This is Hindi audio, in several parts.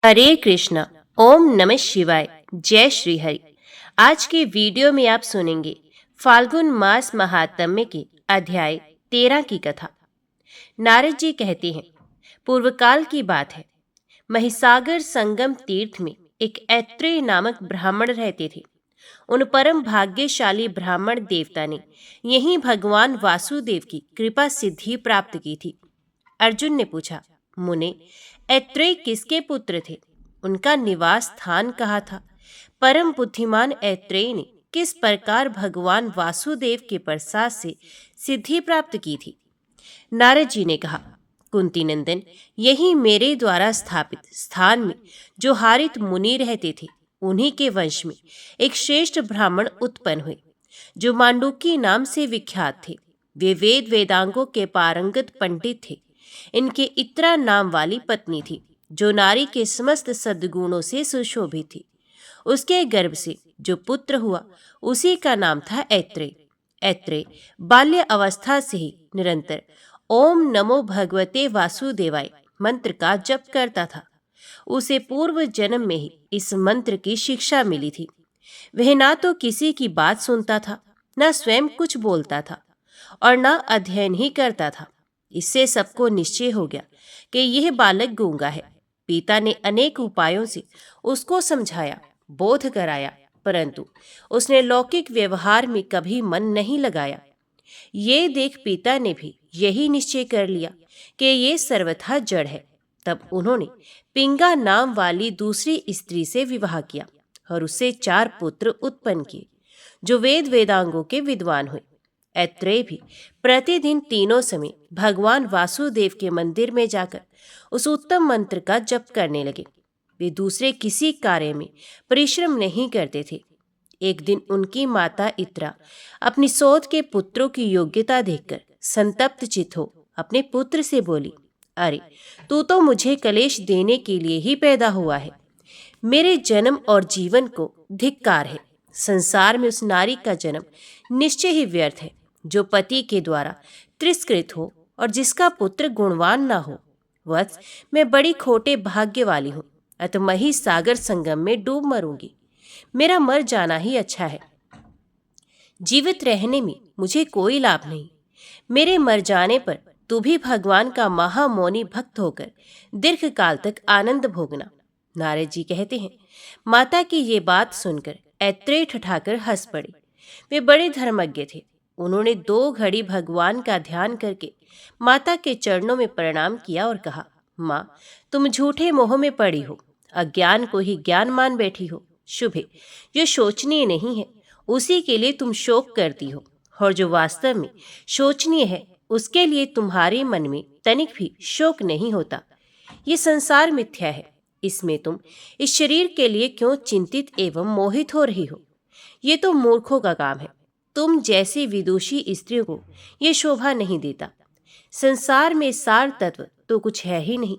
हरे कृष्णा। ओम नमः शिवाय। जय श्री हरि। आज के वीडियो में आप सुनेंगे फाल्गुन मास महात्म्य के अध्याय 13 की कथा। नारद जी कहते हैं, पूर्व काल की बात है। महिसागर संगम तीर्थ में एक ऐत्रेय नामक ब्राह्मण रहते थे। उन परम भाग्यशाली ब्राह्मण देवता ने यहीं भगवान वासुदेव की कृपा सिद्धि प्राप्त की थी। अर्जुन ने पूछा, मुने, ऐत्रेय किसके पुत्र थे? उनका निवास स्थान कहाँ था? परम बुद्धिमान ऐत्रेय ने किस प्रकार भगवान वासुदेव के प्रसाद से सिद्धि प्राप्त की थी? नारद जी ने कहा, कुंती नंदन, यही मेरे द्वारा स्थापित स्थान में जो हारित मुनि रहते थे, उन्हीं के वंश में एक श्रेष्ठ ब्राह्मण उत्पन्न हुए, जो मांडूकी नाम से विख्यात थे। वे वेद वेदांगों के पारंगत पंडित थे। इनके इत्रा नाम वाली पत्नी थी, जो नारी के समस्त सद्गुणों से सुशोभित थी। उसके गर्भ से जो पुत्र हुआ, उसी का नाम था ऐत्रेय। ऐत्रेय बाल्य अवस्था से ही निरंतर ओम नमो भगवते वासुदेवाय मंत्र का जप करता था। उसे पूर्व जन्म में ही इस मंत्र की शिक्षा मिली थी। वह ना तो किसी की बात सुनता था, न स्वयं कुछ बोलता था और न अध्ययन ही करता था। इससे सबको निश्चय हो गया कि यह बालक गूंगा है। पिता ने अनेक उपायों से उसको समझाया, बोध कराया, परंतु उसने लौकिक व्यवहार में कभी मन नहीं लगाया। ये देख पिता ने भी यही निश्चय कर लिया कि ये सर्वथा जड़ है। तब उन्होंने पिंगा नाम वाली दूसरी स्त्री से विवाह किया और उससे 4 पुत्र उत्पन्न किए, जो वेद वेदांगों के विद्वान हुए। ऐत्रेय भी प्रतिदिन तीनों समय भगवान वासुदेव के मंदिर में जाकर उस उत्तम मंत्र का जप करने लगे। वे दूसरे किसी कार्य में परिश्रम नहीं करते थे। एक दिन उनकी माता इत्रा अपनी सौत के पुत्रों की योग्यता देखकर संतप्त चित्त हो अपने पुत्र से बोली, अरे, तू तो मुझे कलेश देने के लिए ही पैदा हुआ है। मेरे जन्म और जीवन को धिक्कार है। संसार में उस नारी का जन्म निश्चय ही व्यर्थ है, जो पति के द्वारा तिरस्कृत हो और जिसका पुत्र गुणवान न हो। वत्स, मैं बड़ी खोटे भाग्य वाली हूँ, अतः मैं ही सागर संगम में डूब मरूंगी। मेरा मर जाना ही अच्छा है। जीवित रहने में मुझे कोई लाभ नहीं। मेरे मर जाने पर तू भी भगवान का महामौनी भक्त होकर दीर्घ काल तक आनंद भोगना। नारद जी कहते हैं, माता की ये बात सुनकर ऐत्रेय ठठाकर हंस पड़े। वे बड़े धर्मज्ञ थे। उन्होंने 2 घड़ी भगवान का ध्यान करके माता के चरणों में प्रणाम किया और कहा, माँ, तुम झूठे मोह में पड़ी हो, अज्ञान को ही ज्ञान मान बैठी हो। शुभे, जो शोचनीय नहीं है उसी के लिए तुम शोक करती हो, और जो वास्तव में शोचनीय है उसके लिए तुम्हारे मन में तनिक भी शोक नहीं होता। ये संसार मिथ्या है, इसमें तुम इस शरीर के लिए क्यों चिंतित एवं मोहित हो रही हो? ये तो मूर्खों का काम है। तुम जैसी विदुषी स्त्रियों को ये शोभा नहीं देता। संसार में सार तत्व तो कुछ है ही नहीं,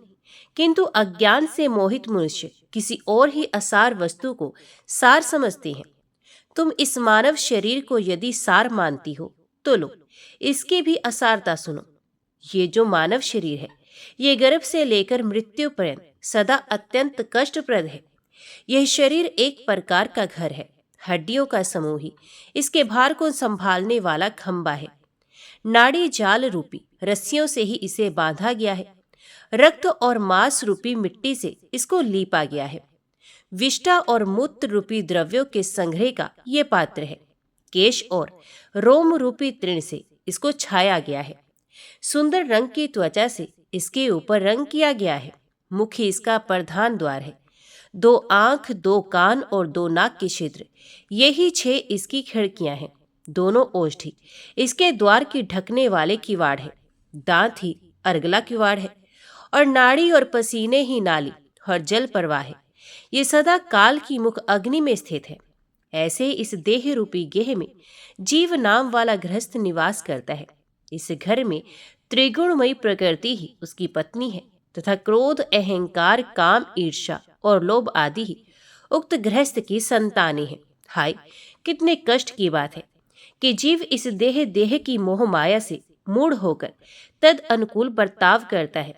किंतु अज्ञान से मोहित मनुष्य किसी और ही असार वस्तु को सार समझते हैं। तुम इस मानव शरीर को यदि सार मानती हो तो लो, इसकी भी असारता सुनो। ये जो मानव शरीर है, ये गर्भ से लेकर मृत्यु पर्यंत सदा अत्यंत कष्टप्रद है। यह शरीर एक प्रकार का घर है। हड्डियों का समूह ही इसके भार को संभालने वाला खंबा है। नाड़ी जाल रूपी रस्सियों से ही इसे बांधा गया है। रक्त और मांस रूपी मिट्टी से इसको लीपा गया है। विष्ठा और मूत्र रूपी द्रव्यों के संग्रह का ये पात्र है। केश और रोम रूपी तृण से इसको छाया गया है। सुंदर रंग की त्वचा से इसके ऊपर रंग किया गया है। मुख ही इसका प्रधान द्वार है। 2 आंख, 2 कान और 2 नाक के छिद्र, यही 6 इसकी खिड़कियां हैं। दोनों ओष्ठी इसके द्वार की ढकने वाले किवाड़ है। दांत ही अर्गला किवाड़ है और नाड़ी और पसीने ही नाली और जल प्रवाह है। ये सदा काल की मुख अग्नि में स्थित है। ऐसे इस देह रूपी गेह में जीव नाम वाला गृहस्थ निवास करता है। इस घर में त्रिगुणमयी प्रकृति ही उसकी पत्नी है तथा क्रोध, अहंकार, काम, ईर्ष्या और लोभ आदि ही उक्त गृहस्थ की संतानें हैं। हाय, कितने कष्ट की बात है कि जीव इस देह की मोह माया से मूढ़ होकर तद अनुकूल बर्ताव करता है।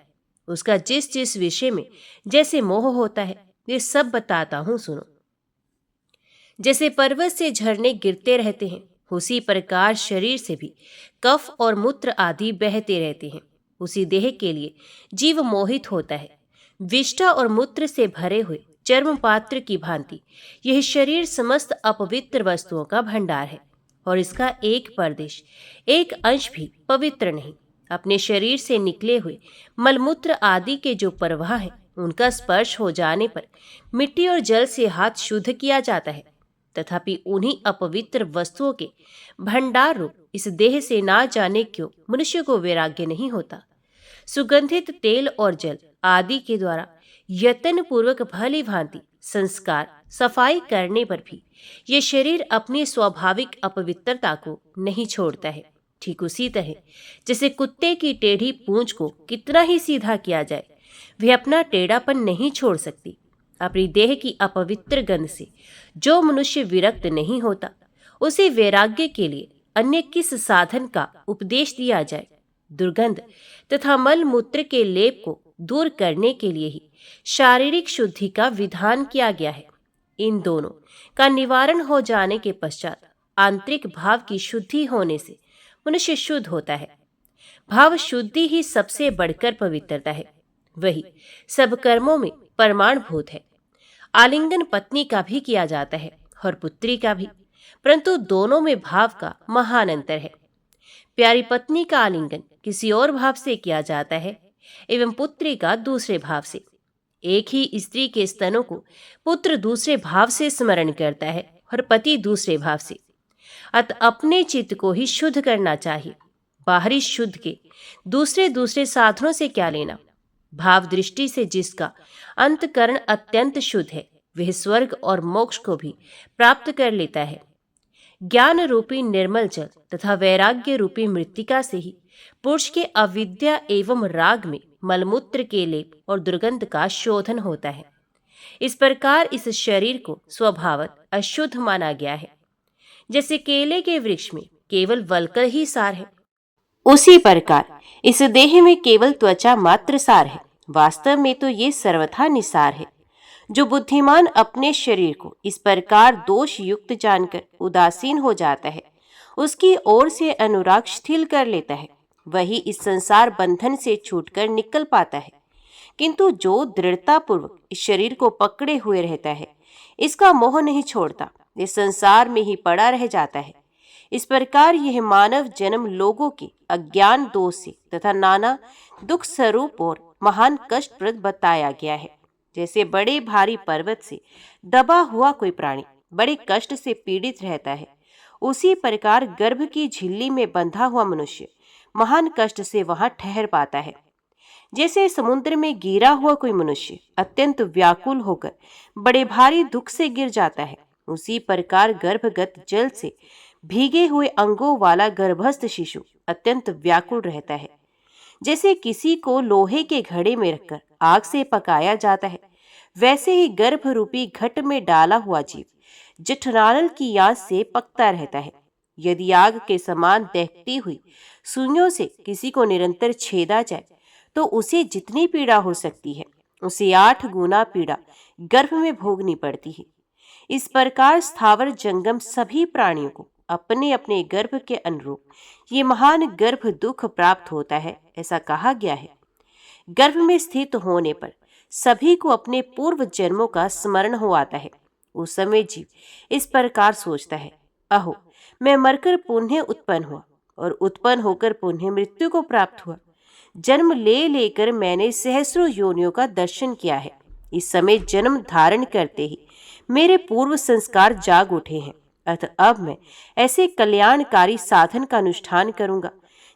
उसका जिस जिस विषय में जैसे मोह होता है ये सब बताता हूं, सुनो। जैसे पर्वत से झरने गिरते रहते हैं, उसी प्रकार शरीर से भी कफ और मूत्र आदि बहते रहते हैं। उसी देह के लिए जीव मोहित होता है। विष्ठा और मूत्र से भरे हुए चर्म पात्र की भांति यह शरीर समस्त अपवित्र वस्तुओं का भंडार है, और इसका एक परदेश, एक अंश भी पवित्र नहीं। अपने शरीर से निकले हुए मलमूत्र आदि के जो प्रवाह हैं, उनका स्पर्श हो जाने पर मिट्टी और जल से हाथ शुद्ध किया जाता है। तथापि उन्हीं अपवित्र वस्तुओं के भंडार रूप इस देह से ना जाने क्यों मनुष्य को वैराग्य नहीं होता। सुगंधित तेल और जल आदि के द्वारा यत्न पूर्वक भली भांति संस्कार सफाई करने पर भी ये शरीर अपनी स्वाभाविक अपवित्रता को नहीं छोड़ता है। ठीक उसी तरह जैसे कुत्ते की टेढ़ी पूंछ को कितना ही सीधा किया जाए, वह अपना टेढ़ापन नहीं छोड़ सकती। अपनी देह की अपवित्र गंध से जो मनुष्य विरक्त नहीं होता, उसे वैराग्य के लिए अन्य किस साधन का उपदेश दिया जाए। दुर्गंध तथा मल मूत्र के लेप को दूर करने के लिए ही शारीरिक शुद्धि का विधान किया गया है। इन दोनों का निवारण हो जाने के पश्चात आंतरिक भाव की शुद्धि होने से मनुष्य शुद्ध होता है। भाव शुद्धि ही सबसे बढ़कर पवित्रता है, वही सब कर्मों में परमाणुभूत है। आलिंगन पत्नी का भी किया जाता है और पुत्री का भी, परंतु दोनों में भाव का महान अंतर है। प्यारी पत्नी का आलिंगन किसी और भाव से किया जाता है एवं पुत्री का दूसरे भाव से। एक ही स्त्री के स्तनों को पुत्र दूसरे भाव से स्मरण करता है और पति दूसरे भाव से। अतः अपने चित्त को ही शुद्ध करना चाहिए। बाहरी शुद्ध के दूसरे दूसरे साधनों से क्या लेना। भाव दृष्टि से जिसका अंतकरण अत्यंत शुद्ध है, वह स्वर्ग और मोक्ष को भी प्राप्त कर लेता है। ज्ञान रूपी निर्मल जल तथा वैराग्य रूपी मृत्तिका से ही पुरुष के अविद्या एवं राग में मलमूत्र के लेप और दुर्गंध का शोधन होता है। इस प्रकार इस शरीर को स्वभावत अशुद्ध माना गया है। जैसे केले के वृक्ष में केवल वलकल ही सार है, उसी प्रकार इस देह में केवल त्वचा मात्र सार है। वास्तव में तो ये सर्वथा निसार है। जो बुद्धिमान अपने शरीर को इस प्रकार दोष युक्त जानकर उदासीन हो जाता है, उसकी ओर से अनुराग शिथिल कर लेता है, वही इस संसार बंधन से छूटकर निकल पाता है। किंतु जो दृढ़ता पूर्वक इस शरीर को पकड़े हुए रहता है, इसका मोह नहीं छोड़ता, ये संसार में ही पड़ा रह जाता है। इस प्रकार यह मानव जन्म लोगों के अज्ञान दोष से तथा नाना दुख स्वरूप और महान कष्टप्रद बताया गया है। जैसे बड़े भारी पर्वत से दबा हुआ कोई प्राणी बड़े कष्ट से पीड़ित रहता है, उसी प्रकार गर्भ की झिल्ली में बंधा हुआ मनुष्य महान कष्ट से वहां ठहर पाता है। जैसे समुद्र में गिरा हुआ कोई मनुष्य अत्यंत व्याकुल होकर बड़े भारी दुख से गिर जाता है, उसी प्रकार गर्भगत जल से भीगे हुए अंगों वाला गर्भस्थ शिशु अत्यंत व्याकुल रहता है। जैसे किसी को लोहे के घड़े में रखकर आग से पकाया जाता है, वैसे ही गर्भ रूपी घट में डाला हुआ जीव जठरानल की आंच से पकता रहता है। यदि आग के समान दहकती हुई सुइयों से किसी को निरंतर छेदा जाए, तो उसे जितनी पीड़ा हो सकती है, उसे 8 गुना पीड़ा गर्भ में भोगनी पड़ती है। इस प्रकार स्थावर जंगम सभी प्राणियों को अपने अपने गर्भ के अनुरूप ये महान गर्भ दुख प्राप्त होता है, ऐसा कहा गया है। गर्भ में स्थित होने पर सभी को अपने पूर्व जन्मों का स्मरण हो आता है। उस समय जीव इस प्रकार सोचता है, अहो मैं मरकर पुनः उत्पन्न हुआ और उत्पन्न होकर पुनः मृत्यु को प्राप्त हुआ। जन्म ले लेकर मैंने सहस्रों योनियों का दर्शन किया है। इस समय जन्म धारण करते ही मेरे पूर्व संस्कार जाग उठे हैं, अतः अब मैं ऐसे कल्याणकारी साधन का अनुष्ठान करूंगा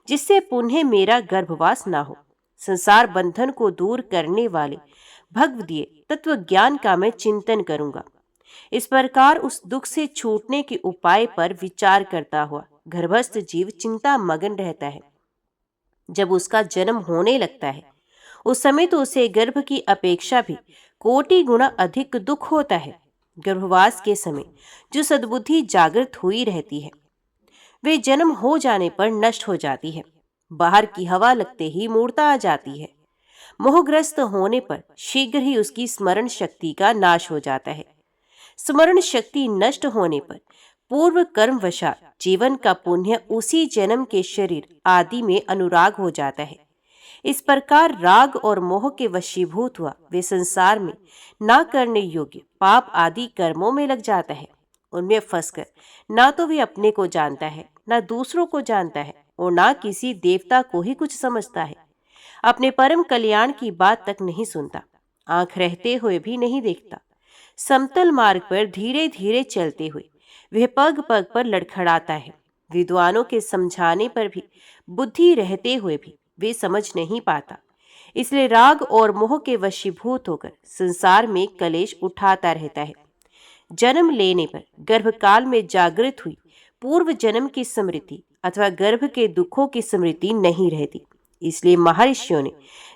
जिससे पुनः मेरा गर्भवास ना हो। संसार बंधन को दूर करने वाले भगवदीय तत्व ज्ञान का मैं चिंतन करूंगा। इस प्रकार उस दुख से छूटने के उपाय पर विचार करता हुआ गर्भस्थ जीव चिंता मगन रहता है। जब उसका जन्म होने लगता है, उस समय तो उसे गर्भ की अपेक्षा भी कोटि गुना अधिक दुख होता है। गर्भवास के समय जो सद्बुद्धि जागृत हुई रहती है, वे जन्म हो जाने पर नष्ट हो जाती है। बाहर की हवा लगते ही मूर्ता आ जाती है। मोहग्रस्त होने पर शीघ्र ही उसकी स्मरण शक्ति का नाश हो जाता है। स्मरण शक्ति नष्ट होने पर पूर्व कर्मवशात जीवन का पुण्य उसी जन्म के शरीर आदि में अनुराग हो जाता है। इस प्रकार राग और मोह के वशीभूत हुआ वे संसार में ना करने योग्य पाप आदि कर्मों में लग जाता है। उनमें फंसकर ना तो वे अपने को जानता है, ना दूसरों को जानता है और ना किसी देवता को ही कुछ समझता है। अपने परम कल्याण की बात तक नहीं सुनता, आंख रहते हुए भी नहीं देखता। समतल मार्ग पर धीरे धीरे चलते हुए वह पग पग पर लड़खड़ाता है। विद्वानों के समझाने पर भी बुद्धि रहते हुए भी वे समझ नहीं पाता। इसलिए राग और मोह के वशीभूत होकर संसार में कलेश उठाता रहता है। जन्म लेने पर गर्भकाल में जागृत हुई पूर्व जन्म की स्मृति अथवा गर्भ के दुखों की स्मृति नहीं रहती। इसलिए महर्षियों ने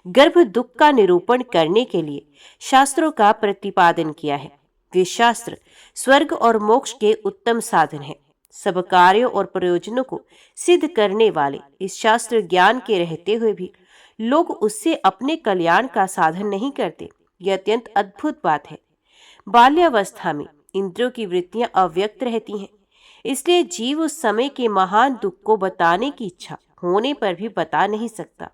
गर्भ दुख का निरूपण करने के लिए शास्त्रों का प्रतिपादन किया है। वे शास्त्र स्वर्ग और मोक्ष के उत्तम साधन है। सब कार्यों और प्रयोजनों को सिद्ध करने वाले इस शास्त्र ज्ञान के रहते हुए भी लोग उससे अपने कल्याण का साधन नहीं करते। यह अत्यंत अद्भुत बात है। बाल्यावस्था में इंद्रियों की वृत्तियां अव्यक्त रहती हैं, इसलिए जीव उस समय के महान दुख को बताने की इच्छा होने पर भी बता नहीं सकता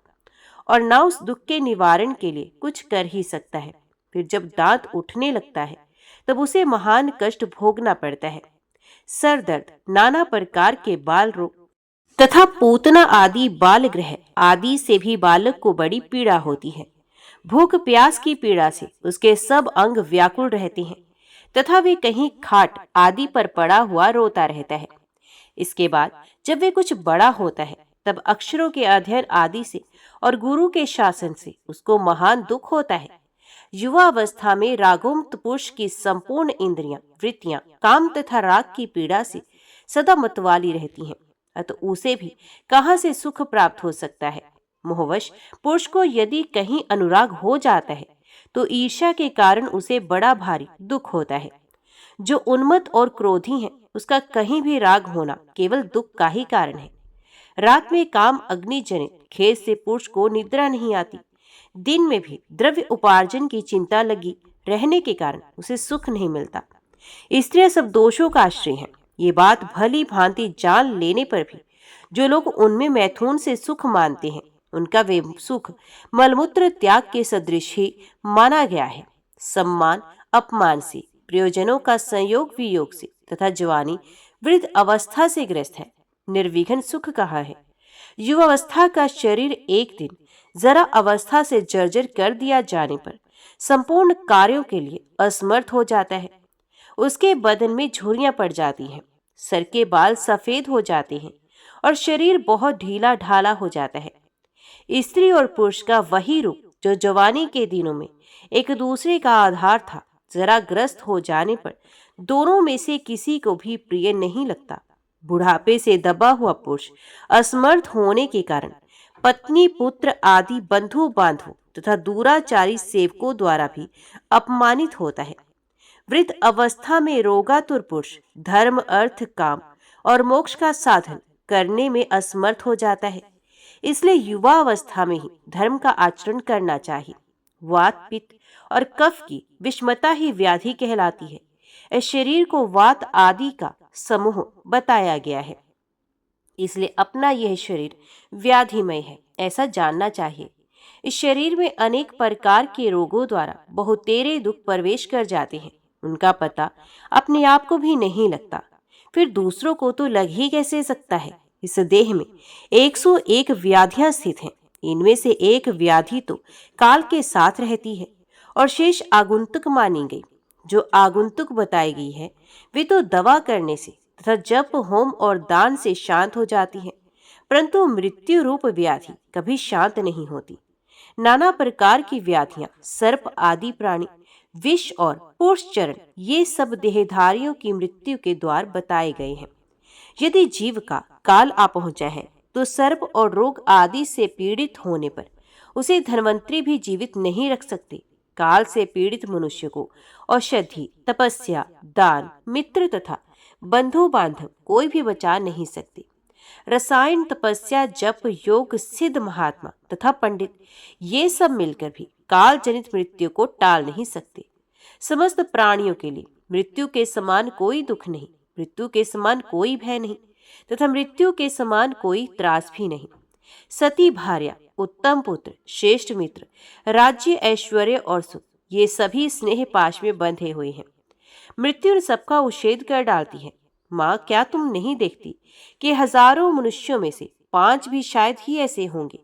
और ना उस दुख के निवारण के लिए कुछ कर ही सकता है। फिर जब दांत उठने लगता है तब उसे महान कष्ट भोगना पड़ता है। सर दर्द, नाना प्रकार के बाल रोग तथा पूतना आदि बाल ग्रह आदि से भी बालक को बड़ी पीड़ा होती है। भूख प्यास की पीड़ा से उसके सब अंग व्याकुल रहते हैं तथा वे कहीं खाट आदि पर पड़ा हुआ रोता रहता है। इसके बाद जब वे कुछ बड़ा होता है तब अक्षरों के अध्ययन आदि से और गुरु के शासन से उसको महान दुख होता है। युवा अवस्था में रागोमुक्त पुरुष की संपूर्ण इंद्रियां, वृत्तियां काम तथा राग की पीड़ा से सदा मतवाली रहती हैं, अतः उसे भी कहां से सुख प्राप्त हो सकता है। मोहवश पुरुष को यदि कहीं अनुराग हो जाता है तो ईर्ष्या के कारण उसे बड़ा भारी दुख होता है। जो उन्मत्त और क्रोधी है उसका कहीं भी राग होना केवल दुख का ही कारण है। रात में काम अग्नि जनित खेद से पुरुष को निद्रा नहीं आती। दिन में भी द्रव्य उपार्जन की चिंता लगी रहने के कारण उसे सुख नहीं मिलता। स्त्रियां सब दोषों का आश्रय हैं। ये बात भली भांति जान लेने पर भी जो लोग उनमें मैथुन से सुख मानते हैं उनका वे सुख मलमूत्र त्याग के सदृश ही माना गया है। सम्मान अपमान से, प्रयोजनों का संयोग वियोग से तथा जवानी वृद्ध अवस्था से ग्रस्त है। निर्विघ्न सुख कहाँ है। युवावस्था का शरीर एक दिन जरा अवस्था से जर्जर कर दिया जाने पर संपूर्ण कार्यों के लिए असमर्थ हो जाता है। उसके बदन में झुर्रियां पड़ जाती हैं, सर के बाल सफेद हो जाते हैं और शरीर बहुत ढीला ढाला हो जाता है। स्त्री और पुरुष का वही रूप जो जवानी के दिनों में एक दूसरे का आधार था, जरा ग्रस्त हो जाने पर दोनों में से किसी को भी प्रिय नहीं लगता। बुढ़ापे से दबा हुआ पुरुष असमर्थ होने के कारण पत्नी, पुत्र आदि बंधु बांधवों तथा दूराचारी सेवकों द्वारा भी अपमानित होता है। वृद्ध अवस्था में रोगातुर पुरुष धर्म, अर्थ, काम और मोक्ष का साधन करने में असमर्थ हो जाता है। इसलिए युवा अवस्था में ही धर्म का आचरण करना चाहिए। वात, पित्त और कफ की विषमता ही व्याधि कहलाती है। इस शरीर को वात आदि का समूह बताया गया है, इसलिए अपना यह शरीर व्याधिमय है ऐसा जानना चाहिए। इस शरीर में अनेक प्रकार के रोगों द्वारा बहुतेरे दुख प्रवेश कर जाते हैं, उनका पता अपने आप को भी नहीं लगता, फिर दूसरों को तो लग ही कैसे सकता है। इस देह में 101 व्याधियां स्थित हैं। इनमें से एक व्याधि तो काल के साथ रहती है और शेष आगुंतुक मानी गई। जो आगुंतुक बताई गई है वे तो दवा करने से तथा जप, होम और दान से शांत हो जाती है, परंतु मृत्यु रूप व्याधि कभी शांत नहीं होती। नाना प्रकार की व्याधियां, सर्प आदि प्राणी, विष और पुरुष चरण, ये सब देहधारियों की मृत्यु के द्वार बताए गए हैं। यदि जीव का काल आ पहुंचा है तो सर्प और रोग आदि से पीड़ित होने पर उसे धन्वंतरी भी जीवित नहीं रख सकते। काल से पीड़ित मनुष्य को औषधि, तपस्या, दान, मित्र तथा बंधु बांधव कोई भी बचा नहीं सकते। रसायन, तपस्या, जप, योग, सिद्ध महात्मा तथा पंडित ये सब मिलकर भी काल जनित मृत्यु को टाल नहीं सकते। समस्त प्राणियों के लिए मृत्यु के समान कोई दुख नहीं, मृत्यु के समान कोई भय नहीं तथा मृत्यु के समान कोई त्रास भी नहीं। सती भार्या, उत्तम पुत्र, श्रेष्ठ मित्र, राज्य, ऐश्वर्य और सुख ये सभी स्नेह पाश में बंधे हुए हैं। मृत्यु उन सबका उच्छेद कर डालती है। माँ, क्या तुम नहीं देखती कि हजारों मनुष्यों में से 5 भी शायद ही ऐसे होंगे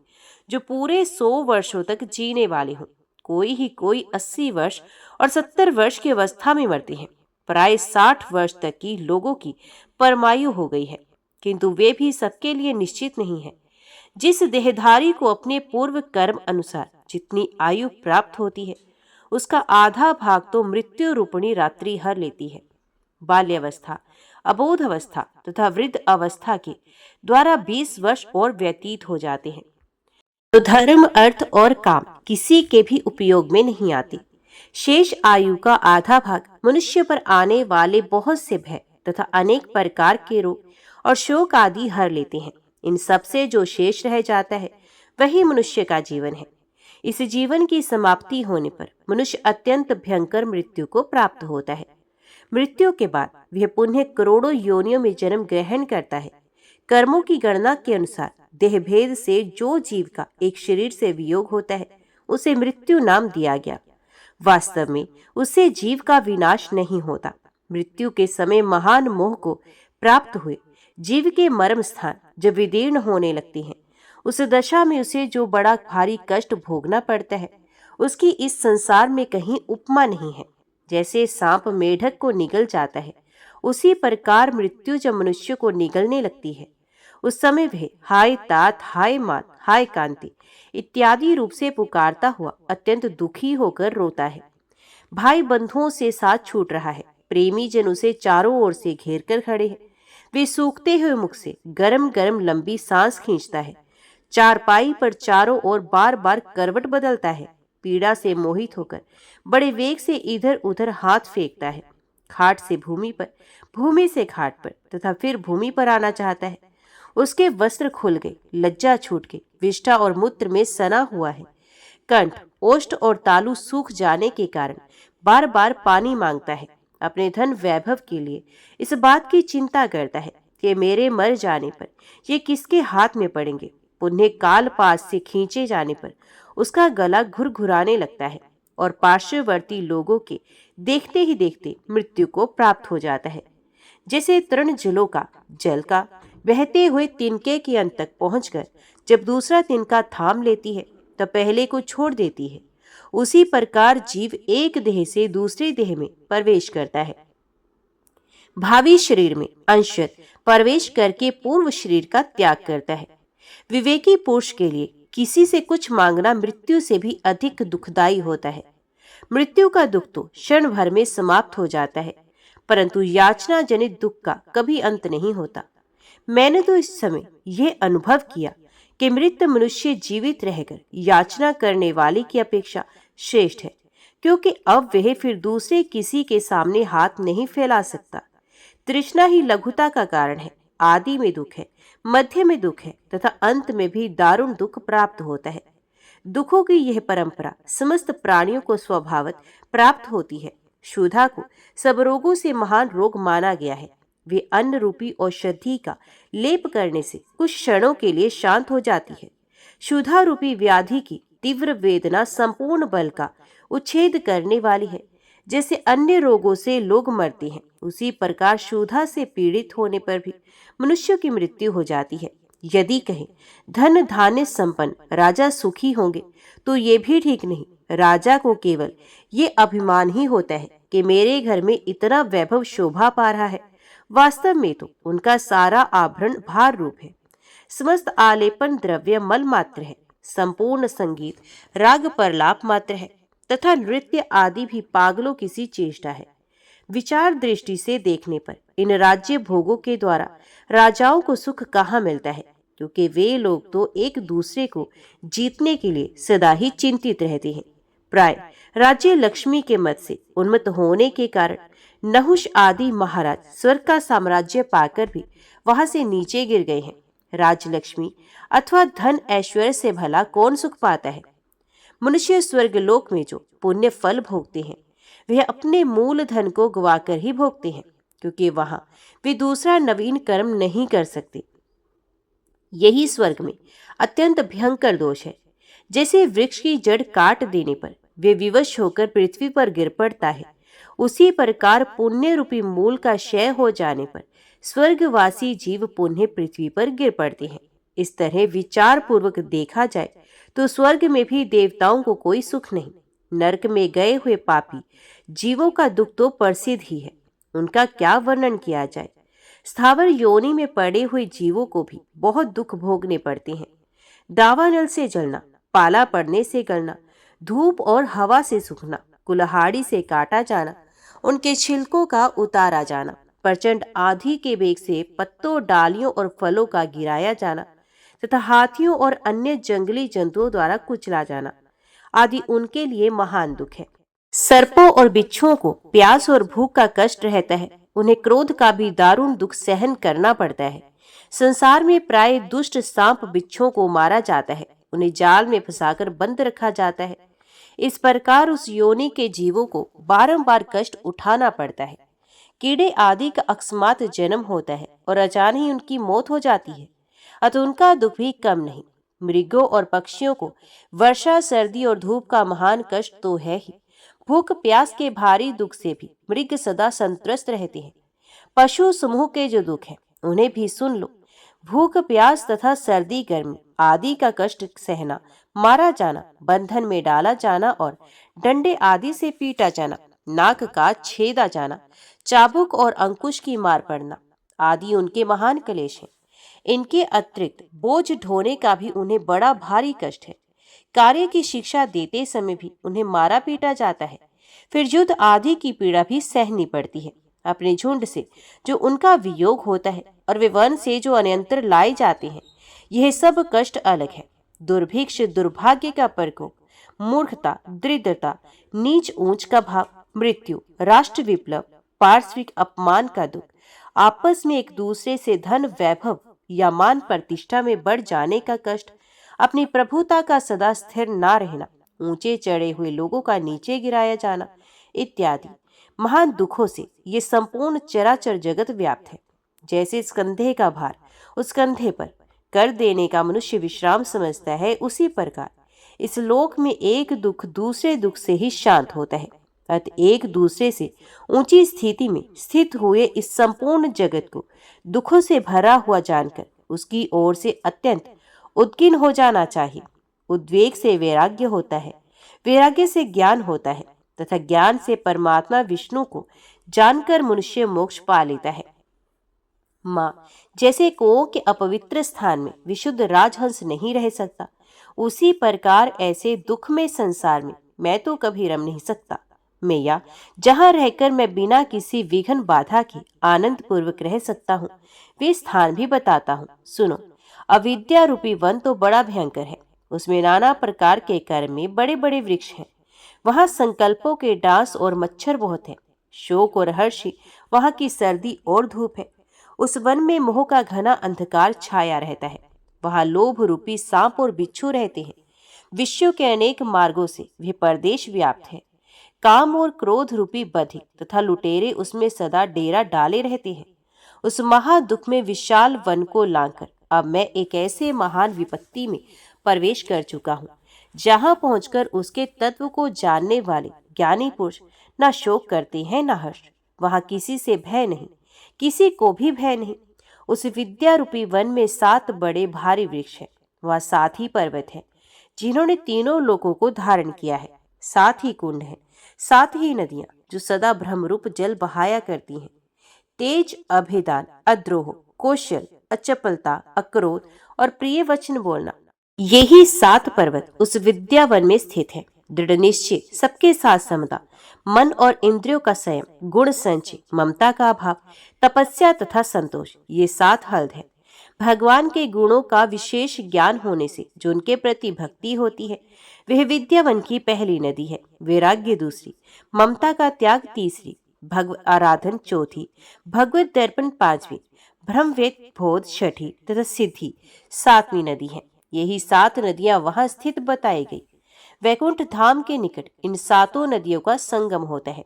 जो पूरे 100 वर्षों तक जीने वाले हों। कोई 80 वर्ष और 70 वर्ष की अवस्था में मरते हैं। प्राय 60 वर्ष तक की लोगों की परमायु हो गई है, किंतु वे भी सबके लिए निश्चित नहीं है। जिस देहधारी को अपने पूर्व कर्म अनुसार जितनी आयु प्राप्त होती है, उसका आधा भाग तो मृत्यु रूपिणी रात्रि हर लेती है। बाल्यावस्था, अबोध अवस्था तथा वृद्ध अवस्था के द्वारा 20 वर्ष और व्यतीत हो जाते हैं, तो धर्म, अर्थ और काम किसी के भी उपयोग में नहीं आते। शेष आयु का आधा भाग मनुष्य पर आने वाले बहुत से भय तथा अनेक प्रकार के रोग और शोक आदि हर लेते हैं। इन सब से जो शेष रह जाता है वही मनुष्य का जीवन है। इस जीवन की समाप्ति होने पर मनुष्य अत्यंत भयंकर मृत्यु को प्राप्त होता है। मृत्यु के बाद वह पुनः करोड़ों योनियों में जन्म ग्रहण करता है। कर्मों की गणना के अनुसार देह भेद से जो जीव का एक शरीर से वियोग होता है उसे मृत्यु नाम दिया गया। वास्तव में उससे जीव का विनाश नहीं होता। मृत्यु के समय महान मोह को प्राप्त हुए जीव के मर्म स्थान जब विदीर्ण होने लगते हैं, उस दशा में उसे जो बड़ा भारी कष्ट भोगना पड़ता है उसकी इस संसार में कहीं उपमा नहीं है। जैसे सांप मेढक को निगल जाता है, उसी प्रकार मृत्यु जब मनुष्य को निगलने लगती है उस समय वह हाय तात, हाय मात, हाय कांति इत्यादि रूप से पुकारता हुआ अत्यंत दुखी होकर रोता है। भाई बंधुओं से साथ छूट रहा है, प्रेमी जन उसे चारों ओर से घेर कर खड़े हैं। वे सूखते हुए मुख से गरम गरम लंबी सांस खींचता है। चारपाई पर चारों ओर बार बार करवट बदलता है। पीड़ा से मोहित होकर बड़े वेग से इधर उधर हाथ फेंकता है। खाट से भूमि पर, भूमि से खाट पर तथा फिर भूमि पर आना चाहता है। उसके वस्त्र खुल गए, लज्जा छूट गई, विष्ठा और मूत्र में सना हुआ है। कंठ, ओष्ठ और तालु सूख जाने के कारण बार बार पानी मांगता है। अपने धन वैभव के लिए इस बात की चिंता करता है कि मेरे मर जाने पर ये किसके हाथ में पड़ेंगे। पुण्य काल पास से खींचे जाने पर उसका गला घुरघुराने लगता है और पार्श्ववर्ती लोगों के देखते ही देखते मृत्यु को प्राप्त हो जाता है। जैसे तृण जलों का जल का बहते हुए तिनके के अंत तक पहुंचकर जब दूसरा तिनका थाम लेती है तब पहले को छोड़ देती है, उसी प्रकार जीव एक देह से दूसरे देह में प्रवेश करता है। भावी शरीर में अंशत प्रवेश करके पूर्व शरीर का त्याग करता है। विवेकी पुरुष के लिए किसी से कुछ मांगना मृत्यु से भी अधिक दुखदायी होता है। मृत्यु का दुख तो क्षण भर में समाप्त हो जाता है, परंतु याचना जनित दुख का कभी अंत नहीं होता। मैंने तो इस समय यह अनुभव किया कि मृत मनुष्य जीवित रहकर याचना करने वाले की अपेक्षा श्रेष्ठ है, क्योंकि अब वह फिर दूसरे किसी के सामने हाथ नहीं फैला सकता। तृष्णा ही लघुता का कारण है। आदि में दुख है, मध्य में दुख है तथा अंत में भी दारुण दुख प्राप्त होता है। दुखों की यह परंपरा समस्त प्राणियों को स्वभावत प्राप्त होती है। क्षुधा को सब रोगों से महान रोग माना गया है। वे अन्न रूपी औषधि का लेप करने से कुछ क्षणों के लिए शांत हो जाती है। क्षुधा रूपी व्याधि की तीव्र वेदना संपूर्ण बल का उच्छेद करने वाली है। जैसे अन्य रोगों से लोग मरते हैं, उसी प्रकार क्षुधा से पीड़ित होने पर भी मनुष्य की मृत्यु हो जाती है। यदि कहें धन धान्य संपन्न राजा सुखी होंगे तो ये भी ठीक नहीं। राजा को केवल ये अभिमान ही होता है कि मेरे घर में इतना वैभव शोभा पा रहा है। वास्तव में तो उनका सारा आभरण भार रूप है। समस्त आलेपन द्रव्य मल मात्र है। संपूर्ण संगीत राग परलाप मात्र है तथा नृत्य आदि भी पागलों की सी चेष्टा है। विचार दृष्टि से देखने पर इन राज्य भोगों के द्वारा राजाओं को सुख कहाँ मिलता है, क्योंकि वे लोग तो एक दूसरे को जीतने के लिए सदा ही चिंतित रहते हैं। प्राय राज्य लक्ष्मी के मत से उन्मत्त होने के कारण नहुष आदि महाराज स्वर्ग का साम्राज्य पाकर भी वहां से नीचे गिर गए हैं। राजलक्ष्मी अथवा धन ऐश्वर्य से भला कौन सुख पाता है। मनुष्य स्वर्गलोक में जो पुण्य फल भोगते हैं वे अपने मूल धन को गवाकर ही भोगते हैं, क्योंकि वहां वे दूसरा नवीन कर्म नहीं कर सकते। यही स्वर्ग में अत्यंत भयंकर दोष है। जैसे वृक्ष की जड़ काट देने पर वे विवश होकर पृथ्वी पर गिर पड़ता है, उसी प्रकार पुण्य रूपी मूल का क्षय हो जाने पर स्वर्गवासी जीव पुण्य पृथ्वी पर गिर पड़ते हैं। इस तरह विचार पूर्वक देखा जाए तो स्वर्ग में भी देवताओं को कोई सुख नहीं। नरक में गए हुए पापी जीवों का दुख तो प्रसिद्ध ही है, उनका क्या वर्णन किया जाए। स्थावर योनि में पड़े हुए जीवों को भी बहुत दुख भोगने पड़ते हैं। दावानल से जलना, पाला पड़ने से गलना, धूप और हवा से सूखना, कुल्हाड़ी से काटा जाना, उनके छिलकों का उतारा जाना, प्रचंड आंधी के वेग से पत्तों, डालियों और फलों का गिराया जाना तथा हाथियों और अन्य जंगली जंतुओं द्वारा कुचला जाना आदि उनके लिए महान दुख है। सर्पों और बिच्छुओं को प्यास और भूख का कष्ट रहता है, उन्हें क्रोध का भी दारुण दुख सहन करना पड़ता है। संसार में प्राय दुष्ट सांप बिच्छुओं को मारा जाता है, उन्हें जाल में फंसाकर बंद रखा जाता है। इस प्रकार उस योनि के जीवों को बारंबार कष्ट उठाना पड़ता है। कीड़े आदि का अकस्मात जन्म होता है और अचानक ही उनकी मौत हो जाती है, अतः उनका दुख भी कम नहीं। मृगों और पक्षियों को वर्षा, सर्दी और धूप का महान कष्ट तो है ही, भूख प्यास के भारी दुख से भी मृग सदा संत्रस्त रहते हैं। पशु समूह के जो दुख है उन्हें भी सुन लो। भूख, प्यास तथा सर्दी, गर्मी आदि का कष्ट सहना, मारा जाना, बंधन में डाला जाना और डंडे आदि से पीटा जाना, नाक का छेदा जाना, चाबुक और अंकुश की मार पड़ना आदि उनके महान क्लेश हैं। इनके अतिरिक्त बोझ ढोने का भी उन्हें बड़ा भारी कष्ट है। कार्य की शिक्षा देते समय भी उन्हें मारा पीटा जाता है। फिर युद्ध आदि की पीड़ा भी सहनी पड़ती है। अपने झुंड से जो उनका वियोग होता है और वे वन से जो अन्यंत्र लाए जाते हैं, यह सब कष्ट अलग है। दुर्भिक्ष, दुर्भाग्य का प्रकोप, मूर्खता, दरिद्रता, नीच ऊंच का भाव, मृत्यु, राष्ट्र विप्लव, पार्श्विक अपमान का दुख, आपस में एक दूसरे से धन, वैभव या मान प्रतिष्ठा में बढ़ जाने का कष्ट, अपनी प्रभुता का सदा स्थिर ना रहना, ऊंचे चढ़े हुए लोगों का नीचे गिराया जाना इत्यादि महान दुखों से ये संपूर्ण चराचर जगत व्याप्त है। जैसे इस कंधे का भार उस कंधे पर कर देने का मनुष्य विश्राम समझता है, उसी प्रकार इस लोक में एक दुख दूसरे दुख से ही शांत होता है। अतः एक दूसरे से ऊंची स्थिति में स्थित हुए इस संपूर्ण जगत को दुखों से भरा हुआ जानकर उसकी ओर से अत्यंत उद्गिन हो जाना चाहिए। उद्वेग से वैराग्य होता है, वैराग्य से ज्ञान होता है तथा ज्ञान से परमात्मा विष्णु को जानकर मनुष्य मोक्ष पा लेता है। माँ, जैसे कुओं के अपवित्र स्थान में विशुद्ध राजहंस नहीं रह सकता, उसी प्रकार ऐसे दुख में संसार में मैं तो कभी रम नहीं सकता। मैया, जहाँ रहकर मैं बिना किसी विघ्न बाधा के आनंद पूर्वक रह सकता हूँ, वे स्थान भी बताता हूँ। सुनो, अविद्या रूपी वन तो बड़ा भयंकर है। उसमें नाना प्रकार के कर्म में बड़े बड़े वृक्ष हैं। वहाँ संकल्पों के डांस और मच्छर बहुत है। शोक और हर्ष, वहाँ की सर्दी और धूप है। उस वन में मोह का घना अंधकार छाया रहता है। वहाँ लोभ रूपी सांप और बिच्छू रहते हैं। विश्व के अनेक मार्गों से वे प्रदेश व्याप्त है। काम और क्रोध रूपी बधिक तथा लुटेरे उसमें सदा डेरा डाले रहते हैं। उस महादुख में विशाल वन को लांघकर अब मैं एक ऐसे महान विपत्ति में प्रवेश कर चुका हूँ, जहाँ पहुंचकर उसके तत्व को जानने वाले ज्ञानी पुरुष न शोक करते हैं न हर्ष। वहाँ किसी से भय नहीं, किसी को भी भय नहीं। उस विद्या रूपी वन में 7 बड़े भारी वृक्ष हैं। वहाँ 7 ही पर्वत हैं, जिन्होंने तीनों लोकों को धारण किया है। 7 ही कुंड हैं, 7 ही नदियां जो सदा भ्रमरूप जल बहाया करती हैं। तेज, अभिदान, अद्रोह, कौशल, अचपलता, अक्रोध और प्रिय वचन बोलना, यही 7 पर्वत उस विद्यावन में स्थित है। दृढ़ निश्चय, सबके साथ समता, मन और इंद्रियों का संयम, गुण संचय, ममता का अभाव, तपस्या तथा संतोष, ये 7 हल्द है। भगवान के गुणों का विशेष ज्ञान होने से जो उनके प्रति भक्ति होती है, वह विद्यावन की पहली नदी है। वैराग्य दूसरी, ममता का त्याग तीसरी, भगवत आराधन चौथी, भगवत दर्पण पांचवी, ब्रह्मवेद, बोध छठी तथा सिद्धि 7वीं नदी है। यही 7 नदियां वहां स्थित बताई गई। वैकुंठ धाम के निकट इन 7 नदियों का संगम होता है।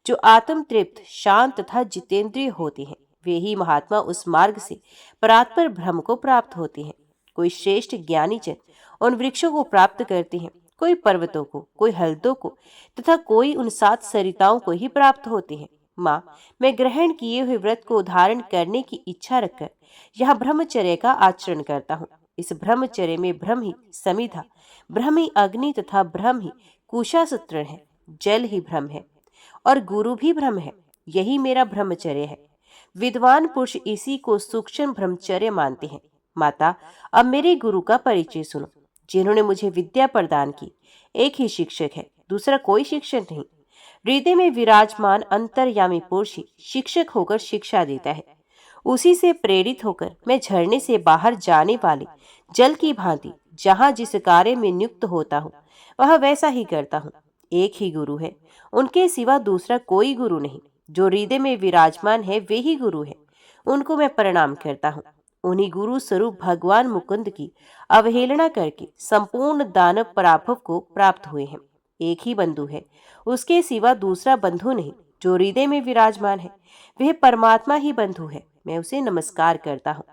जो आत्म तृप्त, शांत तथा जितेंद्रिय होते हैं, वे ही महात्मा उस मार्ग से परात्पर ब्रह्म को प्राप्त होते हैं। कोई श्रेष्ठ ज्ञानी जन उन वृक्षों को प्राप्त करते हैं, कोई पर्वतों को, कोई हल्दों को तथा कोई उन 7 सरिताओं को ही प्राप्त होते हैं। माँ, मैं ग्रहण किए हुए व्रत को धारण करने की इच्छा रखकर यह ब्रह्मचर्य का आचरण करता हूँ। इस ब्रह्मचर्य में ब्रह्म ही समिधा, ब्रह्म ही अग्नि तथा ब्रह्म ही कुशासूत्र है। जल ही ब्रह्म है और गुरु भी ब्रह्म है। यही मेरा ब्रह्मचर्य है। विद्वान पुरुष इसी को सूक्ष्म ब्रह्मचर्य मानते हैं। माता, अब मेरे गुरु का परिचय सुनो, जिन्होंने मुझे विद्या प्रदान की। एक ही शिक्षक है, दूसरा कोई शिक्षक नहीं। हृदय में विराजमान अंतर्यामी पुरुष ही शिक्षक होकर शिक्षा देता है। उसी से प्रेरित होकर मैं झरने से बाहर जाने वाले जल की भांति जहां जिस कार्य में नियुक्त होता हूँ, वह वैसा ही करता हूँ। एक ही गुरु है, उनके सिवा दूसरा कोई गुरु नहीं। जो हृदय में विराजमान है वे ही गुरु है। उनको मैं प्रणाम करता हूँ। उन्हीं गुरु स्वरूप भगवान मुकुंद की अवहेलना करके संपूर्ण दानव पराभव को प्राप्त हुए हैं। एक ही बंधु है, उसके सिवा दूसरा बंधु नहीं। जो हृदय में विराजमान है वह परमात्मा ही बंधु है। मैं उसे नमस्कार करता हूँ।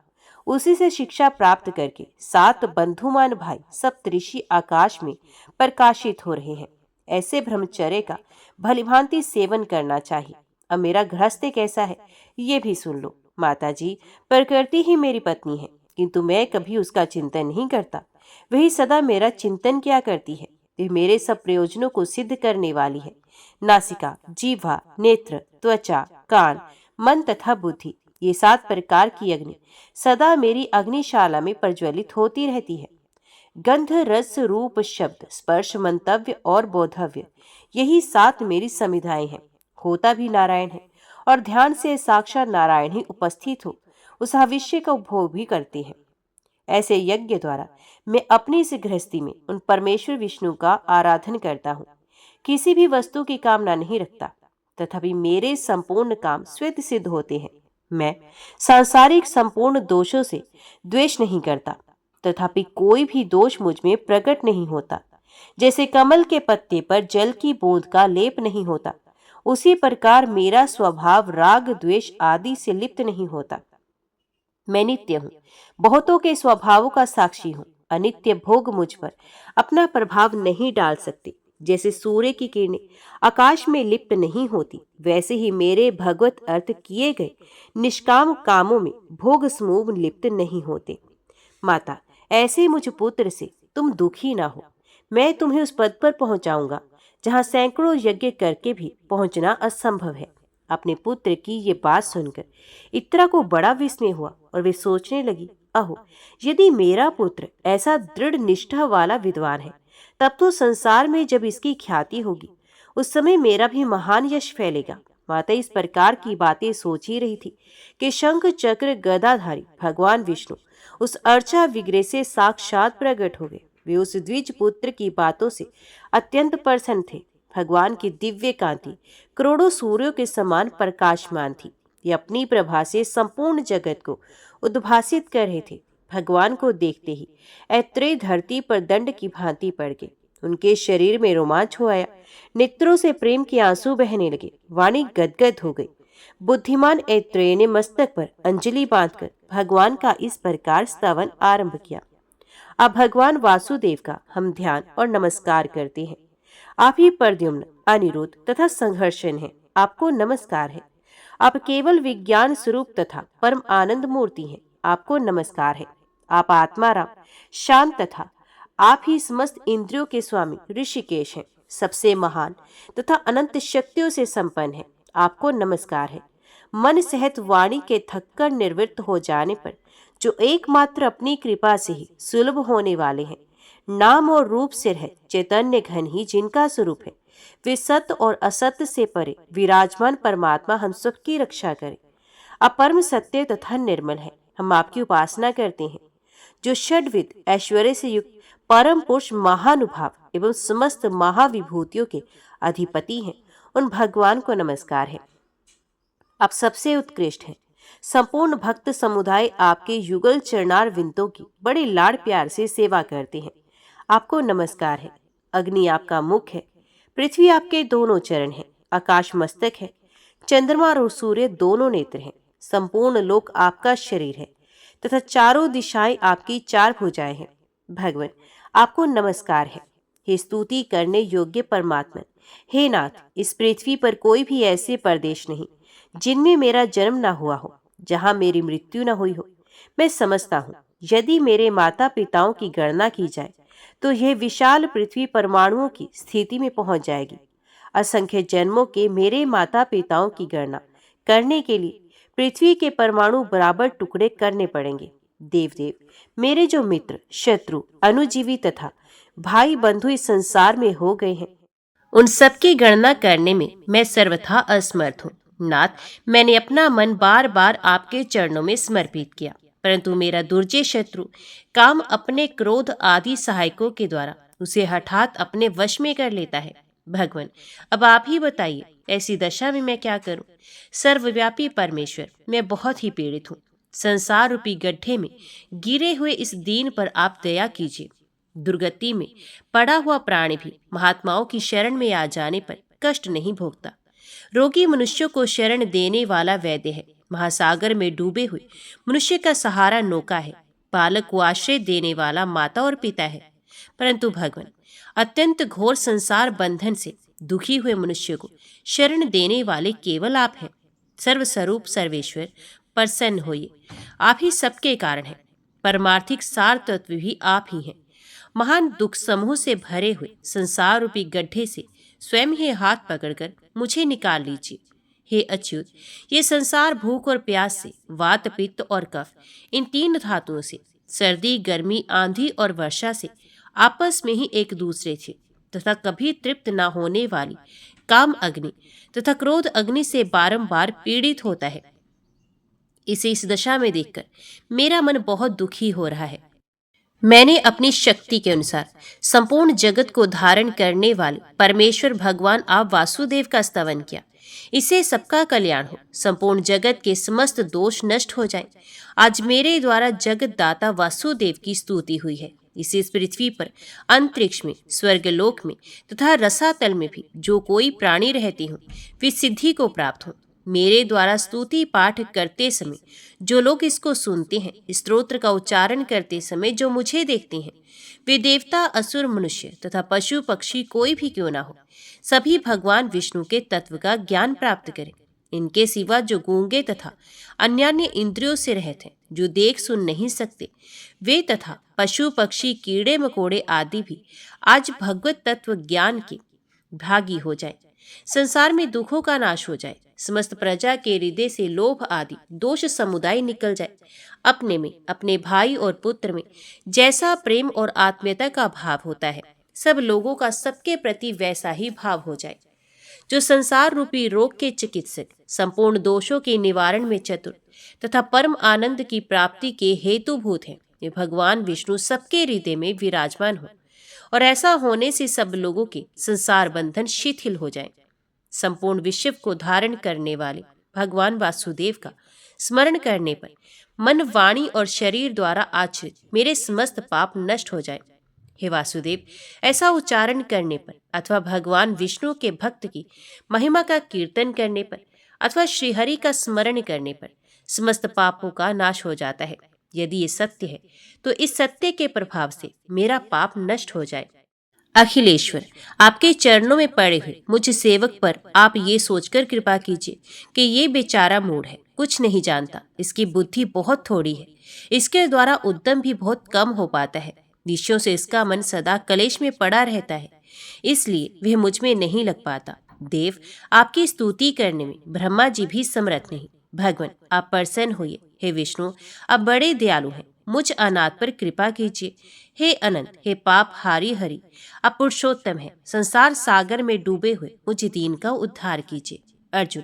उसी से शिक्षा प्राप्त करके 7 बंधुमान भाई सप्तऋषि आकाश में प्रकाशित हो रहे हैं। ऐसे ब्रह्मचर्य का भलीभांति सेवन करना चाहिए। अब मेरा गृहस्थ कैसा है ये भी सुन लो। माता जी, प्रकृति ही मेरी पत्नी है, किंतु मैं कभी उसका चिंतन नहीं करता। वही सदा मेरा चिंतन क्या करती है। वह मेरे सब प्रयोजनों को सिद्ध करने वाली है। नासिका, जीवा, नेत्र, त्वचा, कान, मन तथा बुद्धि, ये 7 प्रकार की अग्नि सदा मेरी अग्निशाला में प्रज्वलित होती रहती है। गंध, रस, रूप, शब्द, स्पर्श, मंतव्य और बोधव्य, यही 7 मेरी समिधाएं हैं। होता भी नारायण है और ध्यान से साक्षात नारायण ही उपस्थित हो उस भविष्य का उपभोग भी करते हैं। ऐसे यज्ञ द्वारा मैं अपनी इस गृहस्थी में उन परमेश्वर विष्णु का आराधन करता हूँ। किसी भी वस्तु की कामना नहीं रखता, तथापि मेरे संपूर्ण काम स्वतः सिद्ध होते हैं। मैं सांसारिक संपूर्ण दोषों से द्वेष नहीं करता, तथापि कोई भी दोष मुझ में प्रकट नहीं होता। जैसे कमल के पत्ते पर जल की बूंद का लेप नहीं होता, उसी प्रकार मेरा स्वभाव राग, द्वेष आदि से लिप्त नहीं होता। मैं नित्य हूँ, बहुतों के स्वभावों का साक्षी हूँ। अनित्य भोग मुझ पर अपना प्रभाव नहीं डाल सकते। जैसे सूर्य की किरणें आकाश में लिप्त नहीं होती, वैसे ही मेरे भगवत अर्थ किए गए निष्काम कामों में भोग समूह लिप्त नहीं होते। माता, ऐसे मुझ पुत्र से तुम दुखी ना हो। मैं तुम्हें उस पद पर पहुंचाऊंगा जहां सैकड़ों यज्ञ करके भी पहुंचना असंभव है। अपने पुत्र की ये बात सुनकर इत्रा को बड़ा विस्मय हुआ और वे सोचने लगी, अहो, यदि मेरा पुत्र ऐसा दृढ़ निष्ठा वाला विद्वान है, तब तो संसार में जब इसकी ख्याति होगी, उस समय मेरा भी महान यश फैलेगा। माता इस प्रकार की बातें सोच ही रही थी कि शंख चक्र गदाधारी भगवान विष्णु उस अर्चा विग्रह से साक्षात प्रकट हो गए। वे उस द्विज पुत्र की बातों से अत्यंत प्रसन्न थे। भगवान की दिव्य कांति करोड़ों सूर्यों के समान प्रकाशमान थी। ये अपनी प्रभा से संपूर्ण जगत को उद्भासित कर रहे थे। भगवान को देखते ही ऐत्रेय धरती पर दंड की भांति पड़ गए। उनके शरीर में रोमांच हो आया, नेत्रों से प्रेम के आंसू बहने लगे, वाणी गदगद हो गई। बुद्धिमान ऐत्रेय ने मस्तक पर अंजलि बांधकर भगवान का इस प्रकार स्तवन आरंभ किया। अब भगवान वासुदेव का हम ध्यान और नमस्कार करते हैं। आप ही प्रद्युम्न, अनिरुद्ध तथा संघर्षण हैं। आपको नमस्कार है। आप केवल विज्ञान स्वरूप तथा परम आनंद मूर्ति हैं। आपको नमस्कार है। आप आत्माराम, शांत तथा आप ही समस्त इंद्रियों के स्वामी ऋषिकेश हैं। सबसे महान तथा अनंत शक्तियों से संपन्न है। आपको नमस्कार है। मन सहित वाणी के थककर निवृत्त हो जाने पर जो एकमात्र अपनी कृपा से ही सुलभ होने वाले हैं, नाम और रूप से रह चैतन्य घन ही जिनका स्वरूप है, वे सत्य और असत्य से परे विराजमान परमात्मा हम सबकी रक्षा करे। आप परम सत्य तथा निर्मल है। हम आपकी उपासना करते हैं। जो षड्विध ऐश्वर्य से युक्त परम पुरुष महानुभाव एवं समस्त महाविभूतियों के अधिपति हैं, उन भगवान को नमस्कार है। आप सबसे उत्कृष्ट हैं। संपूर्ण भक्त समुदाय आपके युगल चरणार विंदों की बड़े लाड़ प्यार से सेवा करते हैं। आपको नमस्कार है। अग्नि आपका मुख है, पृथ्वी आपके दोनों चरण हैं, आकाश मस्तक है, चंद्रमा और सूर्य दोनों नेत्र हैं, संपूर्ण लोक आपका शरीर है तथा चारों दिशाएं आपकी चार भुजाएं हैं। भगवान, आपको नमस्कार है। हे स्तुति करने योग्य परमात्मा, हे नाथ, इस पृथ्वी पर कोई भी ऐसे परदेश नहीं जिनमें मेरा जन्म ना हुआ हो, जहां मेरी मृत्यु न हुई हो। मैं समझता हूँ, यदि मेरे माता पिताओं की गणना की जाए तो यह विशाल पृथ्वी परमाणुओं की स्थिति में पहुंच जाएगी। असंख्य जन्मों के मेरे माता पिताओं की गणना करने के लिए पृथ्वी के परमाणु बराबर टुकड़े करने पड़ेंगे। देवदेव, मेरे जो मित्र, शत्रु, अनुजीवी तथा भाई बंधु इस संसार में हो गए हैं, उन सबकी गणना करने में मैं सर्वथा असमर्थ हूँ। नाथ, मैंने अपना मन बार बार आपके चरणों में समर्पित किया, परंतु मेरा दुर्जय शत्रु काम अपने क्रोध आदि सहायकों के द्वारा उसे हठात अपने वश में कर लेता है। भगवान, अब आप ही बताइए, ऐसी दशा में मैं क्या करूं? सर्वव्यापी परमेश्वर, मैं बहुत ही पीड़ित हूँ। संसार रूपी गड्ढे में गिरे हुए इस दीन पर आप दया कीजिए। दुर्गति में पड़ा हुआ प्राणी भी महात्माओं की शरण में आ जाने पर कष्ट नहीं भोगता। रोगी मनुष्यों को शरण देने वाला वैद्य है। महासागर में डूबे हुए मनुष्य का सहारा नौका है। बालक को आश्रय देने वाला माता और पिता है। परंतु भगवान, अत्यंत घोर संसार बंधन से दुखी हुए मनुष्य को शरण देने वाले केवल आप हैं। सर्वस्वरूप सर्वेश्वर, प्रसन्न होइए। आप ही सबके कारण हैं। परमार्थिक सार तत्व भी आप ही हैं। महान दुख समूह से भरे हुए संसार रूपी गड्ढे से स्वयं ही हाथ पकड़कर मुझे निकाल लीजिए। हे अच्युत, ये संसार भूख और प्यास से, वात पित्त और कफ, इन तीन धातुओं से, सर्दी गर्मी आंधी और वर्षा से आपस में ही एक दूसरे से तथा कभी तृप्त न होने वाली काम अग्नि तथा क्रोध अग्नि से बारंबार पीड़ित होता है। इसे इस दशा में देखकर मेरा मन बहुत दुखी हो रहा है। मैंने अपनी शक्ति के अनुसार संपूर्ण जगत को धारण करने वाले परमेश्वर भगवान आप वासुदेव का स्तवन किया। इससे सबका कल्याण हो, संपूर्ण जगत के समस्त दोष नष्ट हो जाएं। आज मेरे द्वारा जगत दाता वासुदेव की स्तुति हुई है। इसे इस पृथ्वी पर, अंतरिक्ष में, स्वर्गलोक में तथा रसातल में भी जो कोई प्राणी रहती हूँ, वे सिद्धि को प्राप्त हो। मेरे द्वारा स्तुति पाठ करते समय जो लोग इसको सुनते हैं, स्तोत्र का उच्चारण करते समय जो मुझे देखते हैं, वे देवता, असुर, मनुष्य तथा पशु पक्षी कोई भी क्यों ना हो, सभी भगवान विष्णु के तत्व का ज्ञान प्राप्त करें। इनके सिवा जो गूंगे तथा अन्यान्य इंद्रियों से रहित हैं, जो देख सुन नहीं सकते, वे तथा पशु पक्षी कीड़े मकोड़े आदि भी आज भगवत तत्व ज्ञान के भागी हो जाए। संसार में दुखों का नाश हो जाए। समस्त प्रजा के हृदय से लोभ आदि दोष समुदाय निकल जाए। अपने में, अपने भाई और पुत्र में जैसा प्रेम और आत्मीयता का भाव होता है, सब लोगों का सबके प्रति वैसा ही भाव हो जाए। जो संसार रूपी रोग के चिकित्सक, संपूर्ण दोषों के निवारण में चतुर तथा परम आनंद की प्राप्ति के हेतुभूत हैं, वे भगवान विष्णु सबके हृदय में विराजमान हो और ऐसा होने से सब लोगों के संसार बंधन शिथिल हो जाएं। संपूर्ण विश्व को धारण करने वाले भगवान वासुदेव का स्मरण करने पर मन, वाणी और शरीर द्वारा आचरित मेरे समस्त पाप नष्ट हो जाएं। हे वासुदेव, ऐसा उच्चारण करने पर अथवा भगवान विष्णु के भक्त की महिमा का कीर्तन करने पर अथवा श्रीहरि का स्मरण करने पर समस्त पापों का नाश हो जाता है। यदि ये सत्य है तो इस सत्य के प्रभाव से मेरा पाप नष्ट हो जाए। अखिलेश्वर, आपके चरणों में पड़े हुए मुझ सेवक पर आप ये सोचकर कृपा कीजिए कि ये बेचारा मूढ़ है, कुछ नहीं जानता, इसकी बुद्धि बहुत थोड़ी है, इसके द्वारा उद्यम भी बहुत कम हो पाता है। विषयों से इसका मन सदा कलेश में पड़ा रहता है, इसलिए वह मुझ में नहीं लग पाता। देव, आपकी स्तुति करने में ब्रह्मा जी भी समर्थ नहीं। भगवान, आप प्रसन्न होइए। हे विष्णु, आप बड़े दयालु हैं, मुझ अनाथ पर कृपा कीजिए। हे अनंत, हे पाप हारी हरि, आप पुरुषोत्तम हैं, संसार सागर में डूबे हुए मुझ दीन का उद्धार कीजिए। अर्जुन,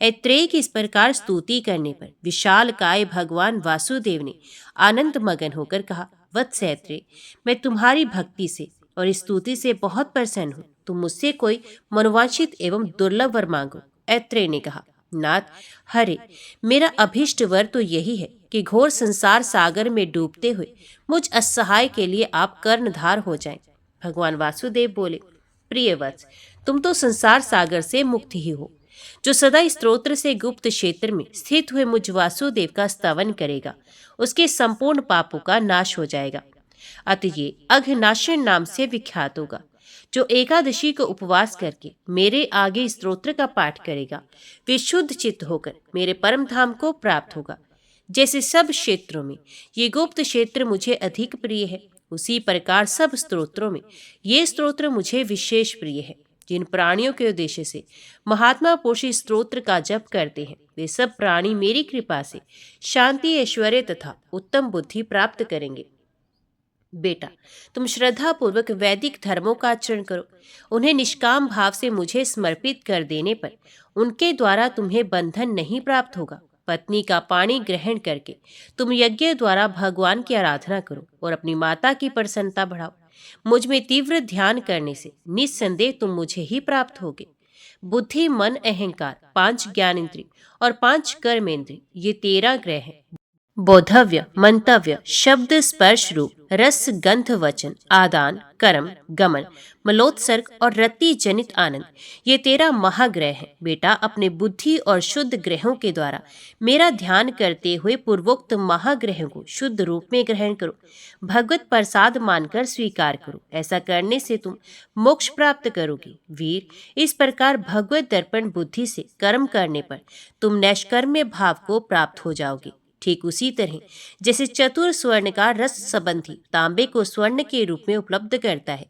ऐत्रेय की इस प्रकार स्तुति करने पर विशाल काय भगवान वासुदेव ने आनंद मगन होकर कहा, वत्स ऐत्रेय, मैं तुम्हारी भक्ति से और स्तुति से बहुत प्रसन्न हूँ। तुम मुझसे कोई मनोवांछित एवं दुर्लभ वर मांगो। ऐत्रेय ने कहा, नाथ, हरे, मेरा अभिष्ट वर तो यही है कि घोर संसार सागर में डूबते हुए मुझ असहाय के लिए आप कर्णधार हो जाएं। भगवान वासुदेव बोले, प्रिय वत्स, तुम तो संसार सागर से मुक्त ही हो। जो सदा इस स्तोत्र से गुप्त क्षेत्र में स्थित हुए मुझ वासुदेव का स्तवन करेगा, उसके संपूर्ण पापों का नाश हो जाएगा। अतः ये अघनाशन नाम से विख्यात होगा। जो एकादशी को उपवास करके मेरे आगे इस स्तोत्र का पाठ करेगा, वे शुद्ध चित्त होकर मेरे परम धाम को प्राप्त होगा। जैसे सब क्षेत्रों में ये गुप्त क्षेत्र मुझे अधिक प्रिय है, उसी प्रकार सब स्तोत्रों में ये स्तोत्र मुझे विशेष प्रिय है। जिन प्राणियों के उद्देश्य से महात्मा पुरुष इस स्तोत्र का जप करते हैं, वे सब प्राणी मेरी कृपा से शांति, ऐश्वर्य तथा उत्तम बुद्धि प्राप्त करेंगे। बेटा, तुम श्रद्धा पूर्वक वैदिक धर्मों का आचरण करो। उन्हें निष्काम भाव से मुझे समर्पित कर देने पर उनके द्वारा तुम्हें बंधन नहीं प्राप्त होगा। पत्नी का पानी ग्रहण करके तुम यज्ञ द्वारा भगवान की आराधना करो और अपनी माता की प्रसन्नता बढ़ाओ। मुझ में तीव्र ध्यान करने से निस्संदेह तुम मुझे ही प्राप्त होगे। बुद्धि, मन, अहंकार, 5 ज्ञानेंद्रिय और 5 कर्मेंद्रिय, ये 13 ग्रह हैं। बोधव्य, मंतव्य, शब्द, स्पर्श, रूप, रस, गंध, वचन, आदान, कर्म, गमन, मलोत्सर्ग और रति जनित आनंद, ये 13 महाग्रह हैं। बेटा, अपने बुद्धि और शुद्ध ग्रहों के द्वारा मेरा ध्यान करते हुए पूर्वोक्त महाग्रहों को शुद्ध रूप में ग्रहण करो, भगवत प्रसाद मानकर स्वीकार करो। ऐसा करने से तुम मोक्ष प्राप्त करोगे। वीर, इस प्रकार भगवत दर्पण बुद्धि से कर्म करने पर तुम नैष्कर्म्य भाव को प्राप्त हो जाओगे। ठीक उसी तरह जैसे चतुर स्वर्ण का रस संबंधी तांबे को स्वर्ण के रूप में उपलब्ध करता है,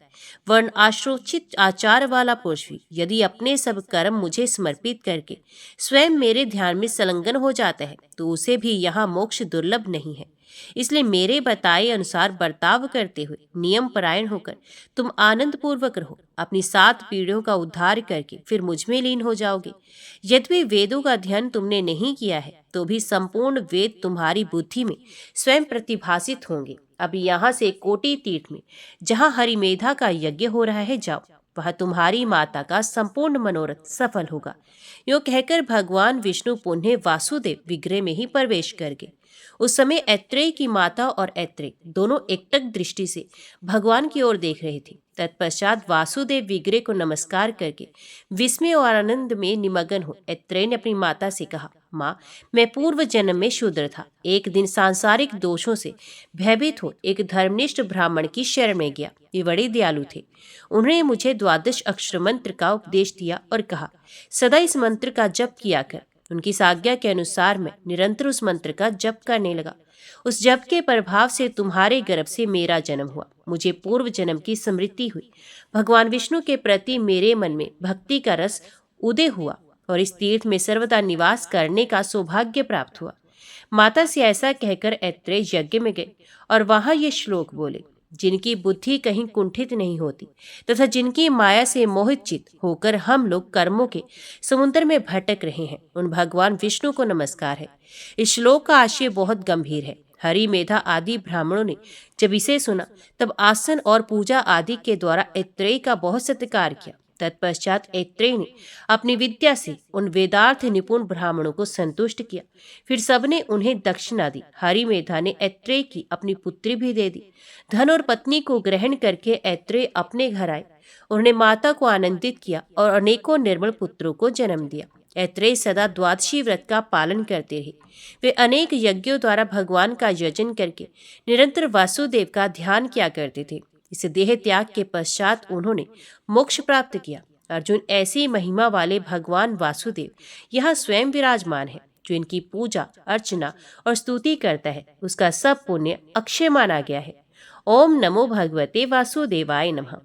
वर्ण आश्रोचित आचार वाला पुरुष भी यदि अपने सब कर्म मुझे समर्पित करके स्वयं मेरे ध्यान में संलग्न हो जाता है, तो उसे भी यहाँ मोक्ष दुर्लभ नहीं है। इसलिए मेरे बताए अनुसार बर्ताव करते हुए नियम परायण होकर तुम आनंद पूर्वक रहो। अपनी 7 पीढ़ियों का उद्धार करके फिर मुझ में लीन हो जाओगे। यद्यपि वेदों का अध्ययन तुमने नहीं किया है, तो भी संपूर्ण वेद तुम्हारी बुद्धि में स्वयं प्रतिभासित होंगे। अभी यहाँ से कोटि तीर्थ में जहाँ हरिमेधा का यज्ञ हो रहा है जाओ, वह तुम्हारी माता का संपूर्ण मनोरथ सफल होगा। यूँ कहकर भगवान विष्णु पुनः वासुदेव विग्रह में ही प्रवेश कर गए। उस समय ऐत्रेय की माता और ऐत्रेय दोनों एकटक दृष्टि से भगवान की ओर देख रहे थे। तत्पश्चात वासुदेव विग्रह को नमस्कार करके विस्मय और आनंद में निमग्न हो ऐत्रेय ने अपनी माता से कहा, माँ, मैं पूर्व जन्म में शूद्र था। एक दिन सांसारिक दोषों से भयभीत हो एक धर्मनिष्ठ ब्राह्मण की शरण में गया। ये बड़े दयालु थे। उन्होंने मुझे 12 अक्षर मंत्र का उपदेश दिया और कहा, सदा इस मंत्र का जप किया कर। उनकी आज्ञा के अनुसार मैं निरंतर उस मंत्र का जप करने लगा। उस जप के प्रभाव से तुम्हारे गर्भ से मेरा जन्म हुआ। मुझे पूर्व जन्म की स्मृति हुई। भगवान विष्णु के प्रति मेरे मन में भक्ति का रस उदय हुआ और इस तीर्थ में सर्वदा निवास करने का सौभाग्य प्राप्त हुआ। माता से ऐसा कहकर ऐत्रेय यज्ञ में गए और वहां ये श्लोक बोले, जिनकी बुद्धि कहीं कुंठित नहीं होती तथा जिनकी माया से मोहित चित्त होकर हम लोग कर्मों के समुद्र में भटक रहे हैं, उन भगवान विष्णु को नमस्कार है। इस श्लोक का आशय बहुत गंभीर है। हरिमेधा आदि ब्राह्मणों ने जब इसे सुना तब आसन और पूजा आदि के द्वारा ऐत्रेय का बहुत सत्कार किया। तत्पश्चात ऐत्रेय ने अपनी विद्या से उन वेदार्थ निपुण ब्राह्मणों को संतुष्ट किया। फिर सबने उन्हें दक्षिणा दी। हरिमेधा ने ऐत्रेय की अपनी पुत्री भी दे दी। धन और पत्नी को ग्रहण करके ऐत्रेय अपने घर आए। उन्होंने माता को आनंदित किया और अनेकों निर्मल पुत्रों को जन्म दिया। ऐत्रेय सदा द्वादशी व्रत का पालन करते रहे। वे अनेक यज्ञों द्वारा भगवान का यजन करके निरंतर वासुदेव का ध्यान किया करते थे। इस देह त्याग के पश्चात उन्होंने मोक्ष प्राप्त किया। अर्जुन, ऐसी महिमा वाले भगवान वासुदेव यहाँ स्वयं विराजमान है। जो इनकी पूजा अर्चना और स्तुति करता है, उसका सब पुण्य अक्षय माना गया है। ओम नमो भगवते वासुदेवाय नमः।